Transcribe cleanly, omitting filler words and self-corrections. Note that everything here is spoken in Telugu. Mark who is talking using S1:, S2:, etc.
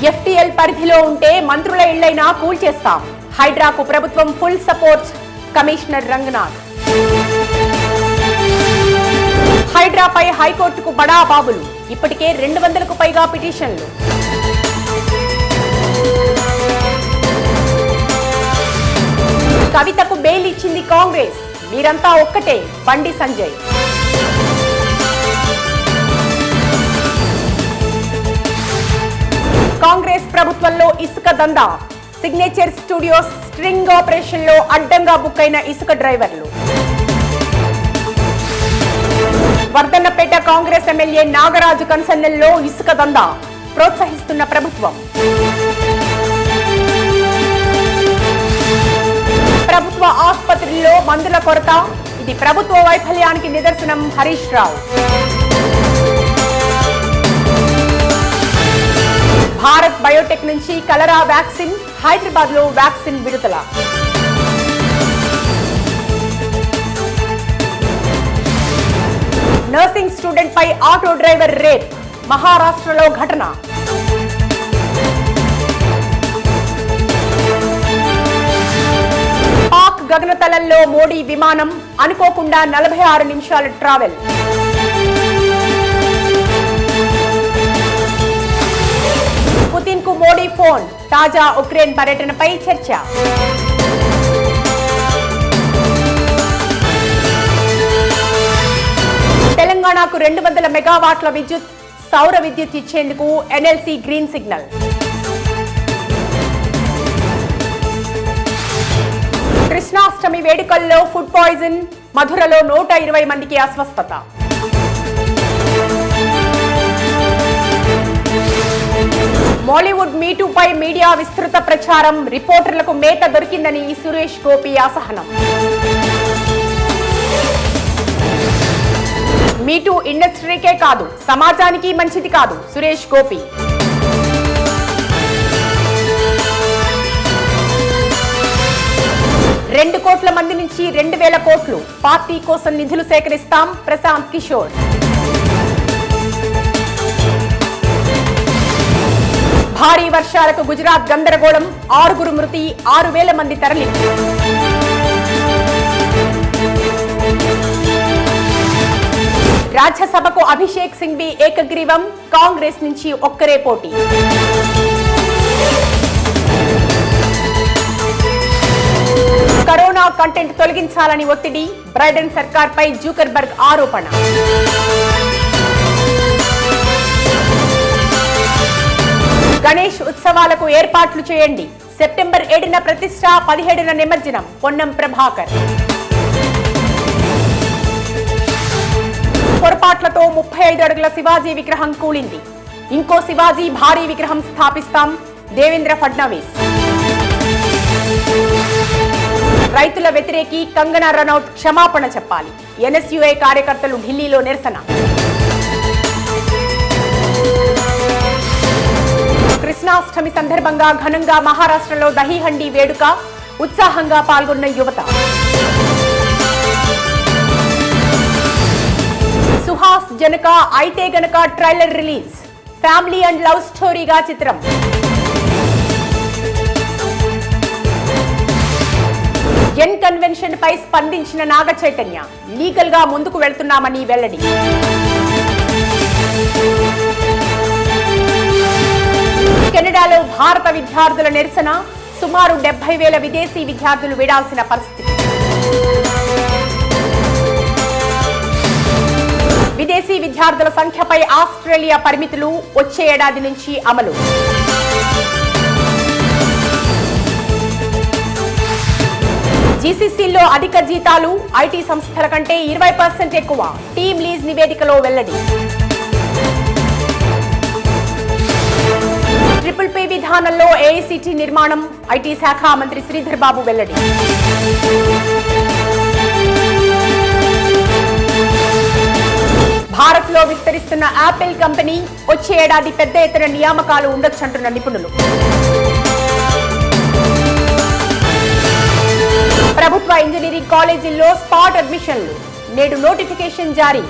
S1: ఎఫ్టీఎల్ పరిధిలో ఉంటే మంత్రుల ఇళ్లైనా కూల్చేస్తాం. హైడ్రాకు ప్రభుత్వం ఫుల్ సపోర్ట్. కమిషనర్ రంగనాథ్. హైడ్రాపై హైకోర్టుకు బడా బాబులు. ఇప్పటికే 200కు పైగా పిటిషన్లు. కవితకు బెయిల్ ఇచ్చింది కాంగ్రెస్. మీరంతా ఒక్కటే. బండి సంజయ్. కాంగ్రెస్ ప్రభుత్వంలో ఇసుక దందా. సిగ్నేచర్ స్టూడియోస్ స్ట్రింగ్ ఆపరేషన్ లో అడ్డంగా బుక్ అయిన ఇసుక డ్రైవర్లు. వర్ధన్నపేట కాంగ్రెస్ ఎమ్మెల్యే నాగరాజు కన్సన్నల్లో ఇసుక దందా ప్రోత్సహిస్తున్న ప్రభుత్వం. ప్రభుత్వ ఆసుపత్రుల్లో మందుల కొరత. ఇది ప్రభుత్వ వైఫల్యానికి నిదర్శనం. హరీష్ రావు. భారత్ బయోటెక్ నుంచి కలరా వ్యాక్సిన్. హైదరాబాద్ లో వ్యాక్సిన్ విడుదల. నర్సింగ్ స్టూడెంట్ పై ఆటో డ్రైవర్ రేప్. మహారాష్ట్రలో ఘటన. పాక్ గగనతలంలో మోడీ విమానం. అనుకోకుండా 46 నిమిషాల ట్రావెల్. పుతిన్ కు మోడీ ఫోన్. తాజా ఉక్రెయిన్ పర్యటనపై చర్చ. తెలంగాణకు 200 మెగావాట్ల విద్యుత్ సౌర విద్యుత్ ఇచ్చేందుకు ఎన్ఎల్సీ గ్రీన్ సిగ్నల్. కృష్ణాష్టమి వేడుకల్లో ఫుడ్ పాయిజన్. మధురలో 120 మందికి అస్వస్థత. మాలీవుడ్ మీటూపై మీడియా విస్తృత ప్రచారం. రిపోర్టర్లకు మేత దొరికిందని సురేష్ గోపి అసహనం. మీటూ ఇండస్ట్రీకే కాదు, సమాజానికి మంచిది కాదు. సురేష్ గోపి. రెండు కోట్ల మంది నుంచి 2000 కోట్లు పార్టీ కోసం నిధులు సేకరిస్తాం. ప్రశాంత్ కిషోర్. భారీ వర్షాలకు గుజరాత్ గందరగోళం. 6 మృతి. 6000 మంది తరలింపు. రాజ్యసభకు అభిషేక్ సింఘ్వి ఏకగ్రీవం. కాంగ్రెస్ నుంచి ఒక్కరే పోటీ. కరోనా కంటెంట్ తొలగించాలని ఒత్తిడి. బైడెన్ సర్కార్పై జూకర్బర్గ్ ఆరోపణ. గణేష్ ఉత్సవాలకు ఏర్పాట్లు చేయండి. సెప్టెంబర్ 7న ప్రతిష్ఠ, 17న నిమజ్జనం. పొన్నం ప్రభాకర్. పొరపాట్లతో 35 అడుగుల శివాజీ విగ్రహం కూలింది. ఇంకో శివాజీ భారీ విగ్రహం స్థాపిస్తాం. దేవేంద్ర ఫడ్నవీస్. రైతుల వ్యతిరేకి కంగనా రనౌత్ క్షమాపణ చెప్పాలి. ఎన్ఎస్యుఐ కార్యకర్తలు ఢిల్లీలో నిరసన. కృష్ణాష్టమి సందర్భంగా ఘనంగా మహారాష్ట్రలో దహీహండీ వేడుక. ఉత్సాహంగా పాల్గొన్న యువత. Suhas Janaka Aithe Ganaka trailer release. Family and love స్టోరీగా చిత్రం. ఎన్ కన్వెన్షన్ పై స్పందించిన నాగ చైతన్య. లీగల్ గా ముందుకు వెళ్తున్నామని వెల్లడి. కెనడాలో భారత విద్యార్థుల నిరసన. సుమారు 70,000 విదేశీ విద్యార్థులు వీడాల్సిన పరిస్థితి. విదేశీ విద్యార్థుల సంఖ్యపై ఆస్ట్రేలియా పరిమితులు వచ్చే ఏడాది నుంచి అమలు. జీసీసీలో అధిక జీతాలు. ఐటీ సంస్థల కంటే 20% ఎక్కువ. టీమ్ లీజ్ నివేదికలో వెల్లడి. ట్రిపుల్ విధానంలో ఏఐసిటి నిర్మాణం. ఐటీ శాఖ మంత్రి శ్రీధర్ బాబు వెల్లడి. భారత్ లో విస్తరిస్తున్న యాపిల్ కంపెనీ. వచ్చే ఏడాది పెద్ద ఎత్తున నియామకాలు ఉండొచ్చంటున్న నిపుణులు. ప్రభుత్వ ఇంజనీరింగ్ కాలేజీల్లో స్పాట్ అడ్మిషన్లు. నేడు నోటిఫికేషన్ జారీ.